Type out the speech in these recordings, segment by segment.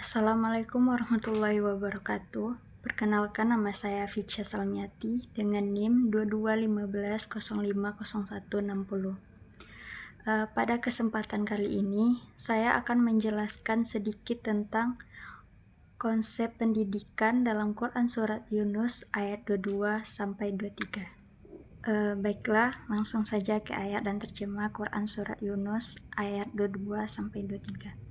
Assalamualaikum warahmatullahi wabarakatuh. Perkenalkan, nama saya Ficha Salmiati dengan NIM 2215050160. Pada kesempatan kali ini, saya akan menjelaskan sedikit tentang konsep pendidikan dalam Quran Surat Yunus ayat 22 sampai 23. Baiklah, langsung saja ke ayat dan terjemah Quran Surat Yunus ayat 22 sampai 23.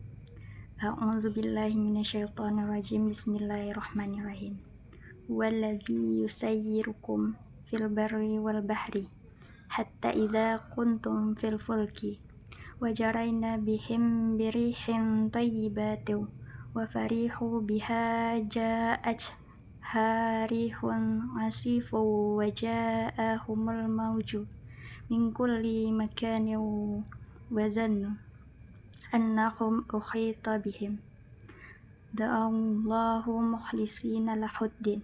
A'udzubillahi minasyaitonirrajim. Bismillahirrahmanirrahim. Huwallazi yusayyirukum fil barri wal bahri hatta idza kuntum fil fulki wajarayna bihim birihin thayyibatin wa farihu biha ja'at harihun asifun wa ja'ahumul mawju min kulli makanin wa zannu annahum ukhita bihim da'allahu mukhlisina lahuddin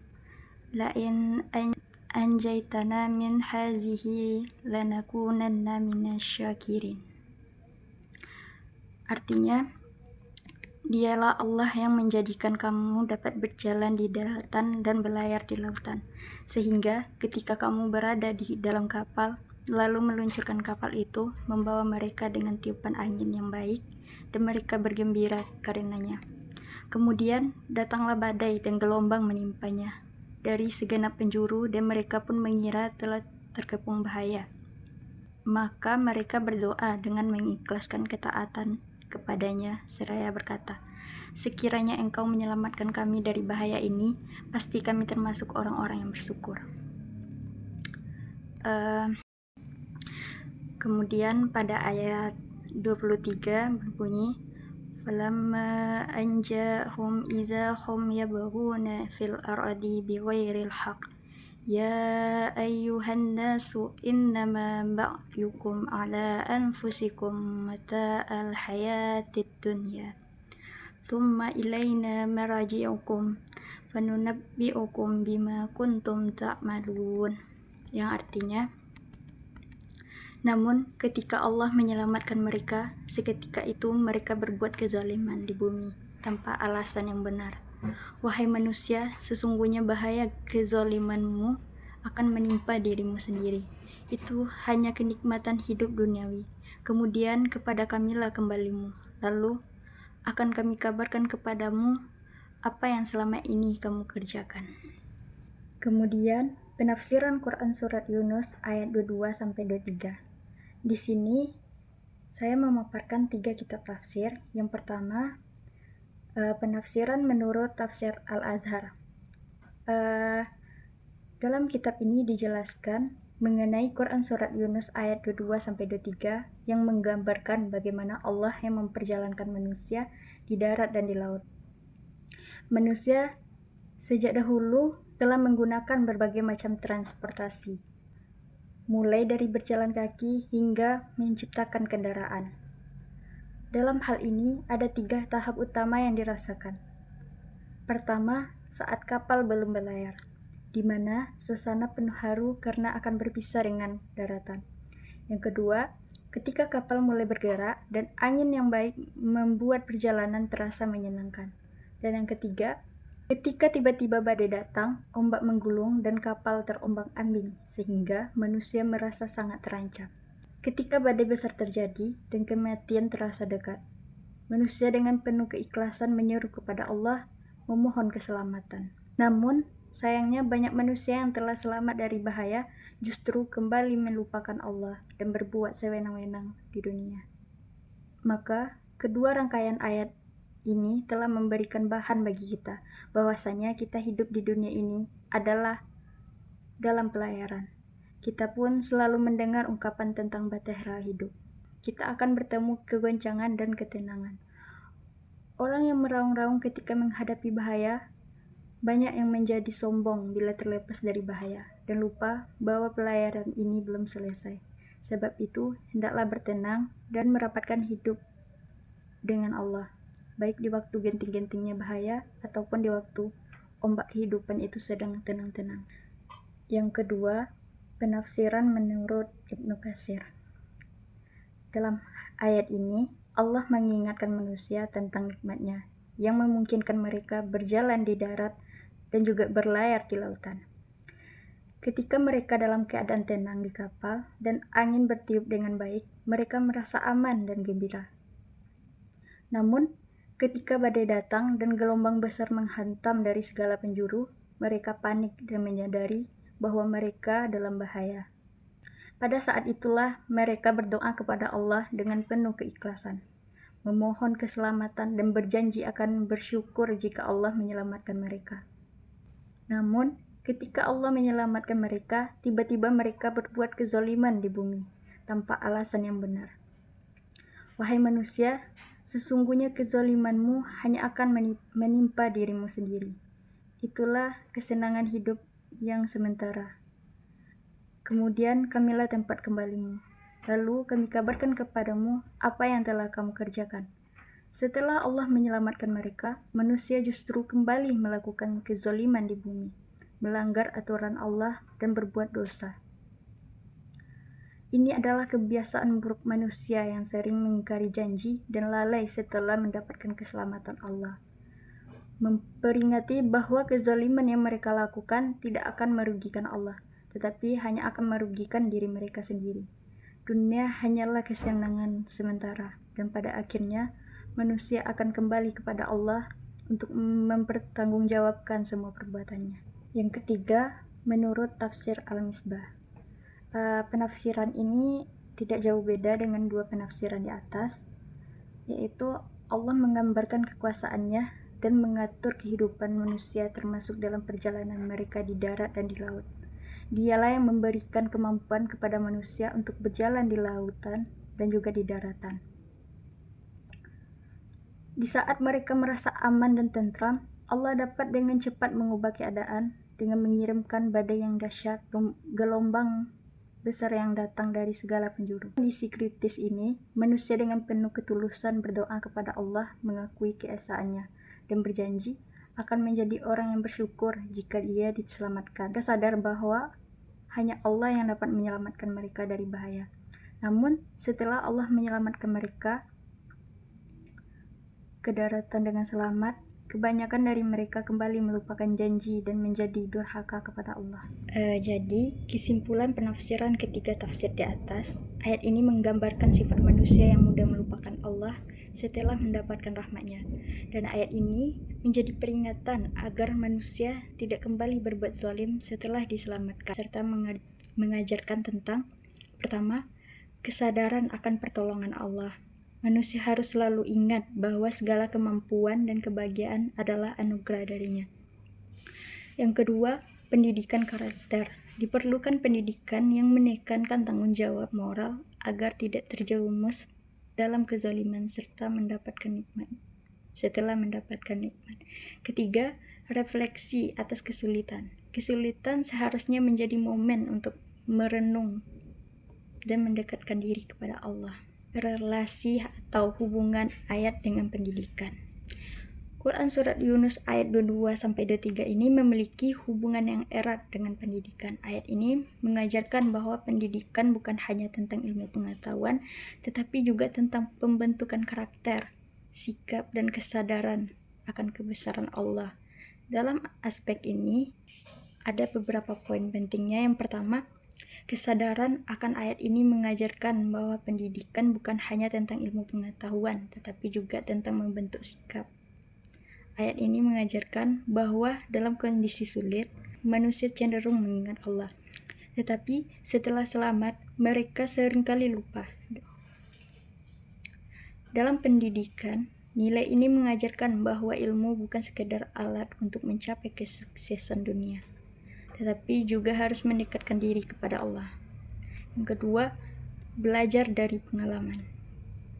la'in anjaytana min hazihi lanakunanna minasyakirin. Artinya, dialah Allah yang menjadikan kamu dapat berjalan di daratan dan berlayar di lautan, sehingga ketika kamu berada di dalam kapal, lalu meluncurkan kapal itu membawa mereka dengan tiupan angin yang baik, dan mereka bergembira karenanya. Kemudian datanglah badai dan gelombang menimpanya dari segenap penjuru, dan mereka pun mengira telah terkepung bahaya. Maka mereka berdoa dengan mengikhlaskan ketaatan kepadanya seraya berkata, sekiranya engkau menyelamatkan kami dari bahaya ini, pasti kami termasuk orang-orang yang bersyukur. Kemudian pada ayat 23 berbunyi, falamma anjahum iza hum yabghuna fil ardi bighairil haqq ya ayyuhan nasu innama ba'yukum ala anfusikum mata'al hayatid dunya thumma ilayna maraji'ukum fanunabbi'ukum bima kuntum ta'malun. Yang artinya, namun ketika Allah menyelamatkan mereka, seketika itu mereka berbuat kezaliman di bumi tanpa alasan yang benar. Wahai manusia, sesungguhnya bahaya kezalimanmu akan menimpa dirimu sendiri. Itu hanya kenikmatan hidup duniawi. Kemudian kepada kamilah kembalimu. Lalu akan kami kabarkan kepadamu apa yang selama ini kamu kerjakan. Kemudian penafsiran Quran Surat Yunus ayat 22-23. Di sini saya memaparkan 3 kitab tafsir. Yang pertama, penafsiran menurut tafsir Al-Azhar. Dalam kitab ini dijelaskan mengenai Quran Surat Yunus ayat 22-23 yang menggambarkan bagaimana Allah yang memperjalankan manusia di darat dan di laut. Manusia sejak dahulu telah menggunakan berbagai macam transportasi, mulai dari berjalan kaki hingga menciptakan kendaraan. Dalam hal ini ada 3 tahap utama yang dirasakan. Pertama, saat kapal belum berlayar, di mana suasana penuh haru karena akan berpisah dengan daratan. Yang kedua, ketika kapal mulai bergerak dan angin yang baik membuat perjalanan terasa menyenangkan. Dan yang ketiga, ketika tiba-tiba badai datang, ombak menggulung dan kapal terombang-ambing, sehingga manusia merasa sangat terancam. Ketika badai besar terjadi dan kematian terasa dekat, manusia dengan penuh keikhlasan menyeru kepada Allah memohon keselamatan. Namun, sayangnya banyak manusia yang telah selamat dari bahaya justru kembali melupakan Allah dan berbuat sewenang-wenang di dunia. Maka, kedua rangkaian ayat ini telah memberikan bahan bagi kita, bahwasanya kita hidup di dunia ini adalah dalam pelayaran. Kita pun selalu mendengar ungkapan tentang bahtera hidup. Kita akan bertemu kegoncangan dan ketenangan. Orang yang meraung-raung ketika menghadapi bahaya, banyak yang menjadi sombong bila terlepas dari bahaya, dan lupa bahwa pelayaran ini belum selesai. Sebab itu, hendaklah bertenang dan merapatkan hidup dengan Allah, baik di waktu genting-gentingnya bahaya ataupun di waktu ombak kehidupan itu sedang tenang-tenang. Yang kedua, penafsiran menurut Ibnu Katsir. Dalam ayat ini, Allah mengingatkan manusia tentang nikmatnya, yang memungkinkan mereka berjalan di darat dan juga berlayar di lautan. Ketika mereka dalam keadaan tenang di kapal dan angin bertiup dengan baik, mereka merasa aman dan gembira. Namun, ketika badai datang dan gelombang besar menghantam dari segala penjuru, mereka panik dan menyadari bahwa mereka dalam bahaya. Pada saat itulah mereka berdoa kepada Allah dengan penuh keikhlasan, memohon keselamatan dan berjanji akan bersyukur jika Allah menyelamatkan mereka. Namun, ketika Allah menyelamatkan mereka, tiba-tiba mereka berbuat kezaliman di bumi, tanpa alasan yang benar. Wahai manusia, sesungguhnya kezalimanmu hanya akan menimpa dirimu sendiri. Itulah kesenangan hidup yang sementara. Kemudian kamilah tempat kembalimu. Lalu kami kabarkan kepadamu apa yang telah kamu kerjakan. Setelah Allah menyelamatkan mereka, manusia justru kembali melakukan kezaliman di bumi, melanggar aturan Allah dan berbuat dosa. Ini adalah kebiasaan buruk manusia yang sering mengingkari janji dan lalai setelah mendapatkan keselamatan Allah. Memperingati bahwa kezaliman yang mereka lakukan tidak akan merugikan Allah, tetapi hanya akan merugikan diri mereka sendiri. Dunia hanyalah kesenangan sementara, dan pada akhirnya manusia akan kembali kepada Allah untuk mempertanggungjawabkan semua perbuatannya. Yang ketiga, menurut tafsir Al-Misbah. Penafsiran ini tidak jauh beda dengan dua penafsiran di atas, yaitu Allah menggambarkan kekuasaannya dan mengatur kehidupan manusia termasuk dalam perjalanan mereka di darat dan di laut. Dialah yang memberikan kemampuan kepada manusia untuk berjalan di lautan dan juga di daratan. Di saat mereka merasa aman dan tentram, Allah dapat dengan cepat mengubah keadaan dengan mengirimkan badai yang dahsyat, gelombang besar yang datang dari segala penjuru. Di kondisi kritis ini, manusia dengan penuh ketulusan berdoa kepada Allah, mengakui keesaannya, dan berjanji akan menjadi orang yang bersyukur jika dia diselamatkan. Mereka sadar bahwa hanya Allah yang dapat menyelamatkan mereka dari bahaya. Namun, setelah Allah menyelamatkan mereka ke daratan dengan selamat, kebanyakan dari mereka kembali melupakan janji dan menjadi durhaka kepada Allah. Jadi, kesimpulan penafsiran ketiga tafsir di atas, ayat ini menggambarkan sifat manusia yang mudah melupakan Allah setelah mendapatkan rahmat-Nya. Dan ayat ini menjadi peringatan agar manusia tidak kembali berbuat zalim setelah diselamatkan, serta mengajarkan tentang, pertama, kesadaran akan pertolongan Allah. Manusia harus selalu ingat bahwa segala kemampuan dan kebahagiaan adalah anugerah darinya. Yang kedua, pendidikan karakter. Diperlukan pendidikan yang menekankan tanggung jawab moral agar tidak terjerumus dalam kezaliman setelah mendapatkan nikmat. Ketiga, refleksi atas kesulitan. Kesulitan seharusnya menjadi momen untuk merenung dan mendekatkan diri kepada Allah. Relasi atau hubungan ayat dengan pendidikan. Quran Surat Yunus ayat 22-23 ini memiliki hubungan yang erat dengan pendidikan. Ayat ini mengajarkan bahwa pendidikan bukan hanya tentang ilmu pengetahuan, tetapi juga tentang pembentukan karakter, sikap, dan kesadaran akan kebesaran Allah. Dalam aspek ini, ada beberapa poin pentingnya. Yang pertama, kesadaran akan ayat ini mengajarkan bahwa pendidikan bukan hanya tentang ilmu pengetahuan, tetapi juga tentang membentuk sikap. Ayat ini mengajarkan bahwa dalam kondisi sulit, manusia cenderung mengingat Allah. Tetapi setelah selamat, mereka seringkali lupa. Dalam pendidikan, nilai ini mengajarkan bahwa ilmu bukan sekedar alat untuk mencapai kesuksesan dunia, tetapi juga harus mendekatkan diri kepada Allah. Yang kedua, belajar dari pengalaman.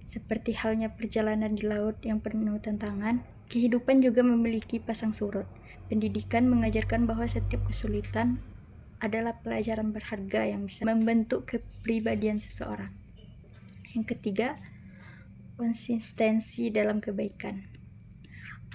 Seperti halnya perjalanan di laut yang penuh tantangan, kehidupan juga memiliki pasang surut. Pendidikan mengajarkan bahwa setiap kesulitan adalah pelajaran berharga yang bisa membentuk kepribadian seseorang. Yang ketiga, konsistensi dalam kebaikan.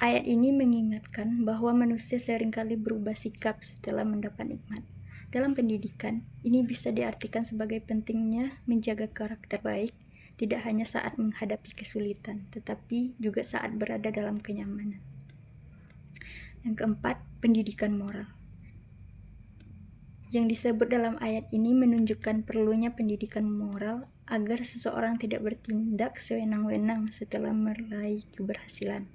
Ayat ini mengingatkan bahwa manusia seringkali berubah sikap setelah mendapat nikmat. Dalam pendidikan, ini bisa diartikan sebagai pentingnya menjaga karakter baik tidak hanya saat menghadapi kesulitan, tetapi juga saat berada dalam kenyamanan. Yang keempat, pendidikan moral. Yang disebut dalam ayat ini menunjukkan perlunya pendidikan moral agar seseorang tidak bertindak sewenang-wenang setelah meraih keberhasilan.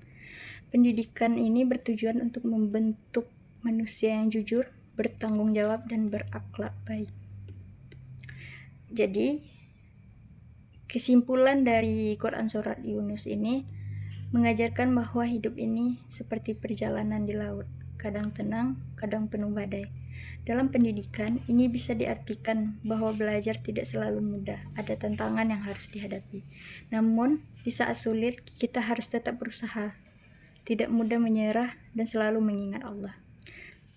Pendidikan ini bertujuan untuk membentuk manusia yang jujur, bertanggung jawab, dan berakhlak baik. Jadi, kesimpulan dari Quran Surat Yunus ini mengajarkan bahwa hidup ini seperti perjalanan di laut, kadang tenang, kadang penuh badai. Dalam pendidikan, ini bisa diartikan bahwa belajar tidak selalu mudah, ada tantangan yang harus dihadapi. Namun, di saat sulit, kita harus tetap berusaha, tidak mudah menyerah, dan selalu mengingat Allah.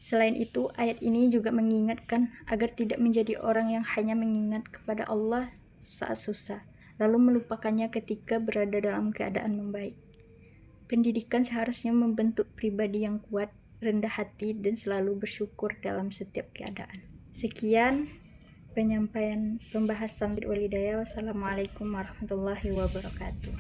Selain itu, ayat ini juga mengingatkan agar tidak menjadi orang yang hanya mengingat kepada Allah saat susah, lalu melupakannya ketika berada dalam keadaan membaik. Pendidikan seharusnya membentuk pribadi yang kuat, rendah hati, dan selalu bersyukur dalam setiap keadaan. Sekian penyampaian pembahasan walidaya. Wassalamualaikum warahmatullahi wabarakatuh.